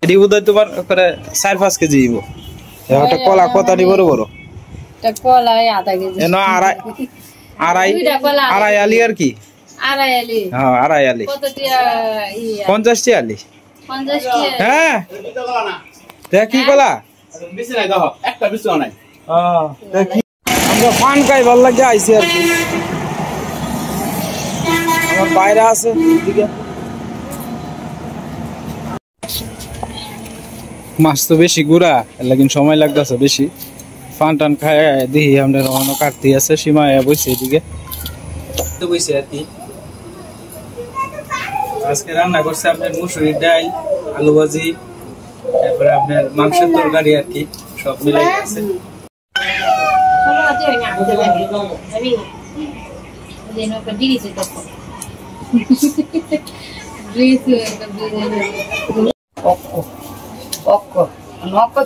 এটি বোধহয় তোমার করে 4-5 কেজি দিব। একটা কলা কতটি বড় বড়? একটা কলা আধা কেজি। এনো আড়াই আলি আর কি? আড়াই আলি। হ্যাঁ আড়াই আলি। কত টিয়া? 50 টি আলি। 50 টি। হ্যাঁ দেখ কি কলা? বেশি নাই দাও, একটা বেশি নাই। দেখি আমরা পান খাই ভালো লাগে আইছি আর কি। আমার বাইরে আছে এদিকে। মাছ তো বেশি গুড়া, লেকিন সময় লাগতেছে বেশি। ফান টান খায় দেখি আমরা রওনা কাটতে আছে, সীমা বসে এদিকে তো বসে আর কি। আজকে রান্না করছে আপনার মুসুরির ডাল, আলু ভাজি, তারপরে আপনার মাংসের তরকারি আর কি, সব মিলাই আছে।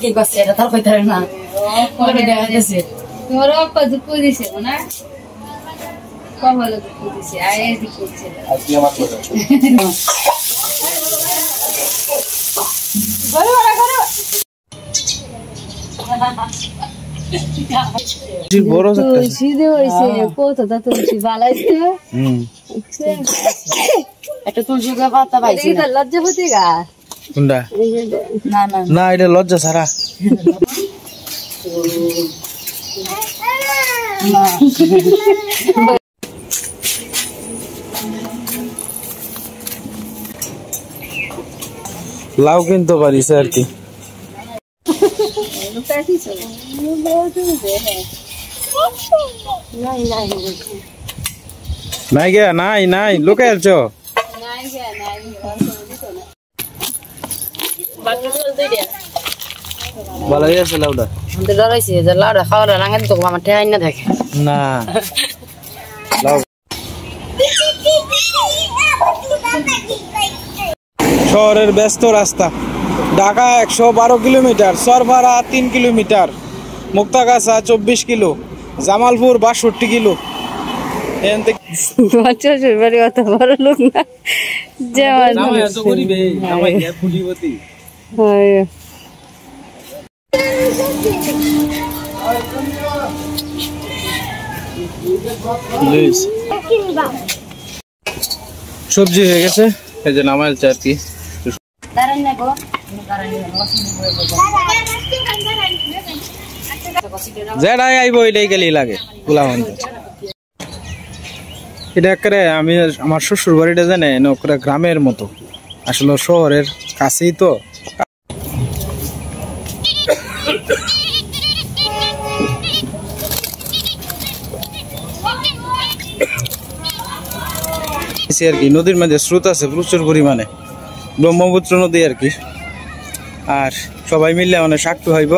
কি করছে এটা তার কইতে না দেখা গেছে তোর অপ্পা দুঃখ দিছে না কমল দুঃখ দিছে আয় এদিক করছে আজকে আমার করে বড় বড় করো জি বড় একটা সিধে হইছে কত তা তুলসী বালাইছে একটা তুলসী পাতা পাইছি এটা লজ্জাপতি গাছ কোনটা? না না না এটা লজ্জা ছাড়া। লাউ কিনতে পারিস আর কি। নাই গে নাই নাই লুকাই আছো ভালো আছে লাউডা ডরাইছে যে লাউডা খাওয়ার রাঙাতে তো আমার ঠেয়াই না থাকে না লাউ শহরের ব্যস্ত রাস্তা। ঢাকা 112 কিলোমিটার, সরভারা 3 kilometre, Muktagachha 24 kilo, Jamalpur 62 kilo. অত বড় লোক না সবজি হয়ে গেছে, এই যে নামাইছে আর কি। যেটাই আইব এটাই গেলেই লাগে পোলা মানুষ। এটা করে আমি আমার শ্বশুর বাড়িটা জানে নকরা গ্রামের মতো, আসলে শহরের কাছেই তো। আর কি নদীর মাঝে স্রোত আছে প্রচুর পরিমাণে, ব্রহ্মপুত্র নদী আর কি। আর সবাই মিললে মানে শাকটু হইব।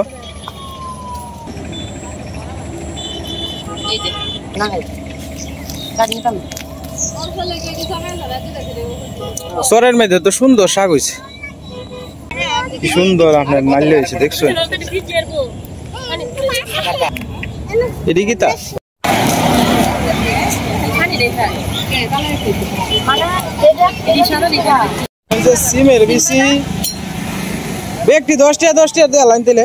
চরের মধ্যে তো সুন্দর শাক হয়েছে, কি সুন্দর আপনার মাল্য হয়েছে দেখছেন। এটি কি তা সিমের বেশি ব্যক্তি 10 টাকা দেওয়া লাইন দিলে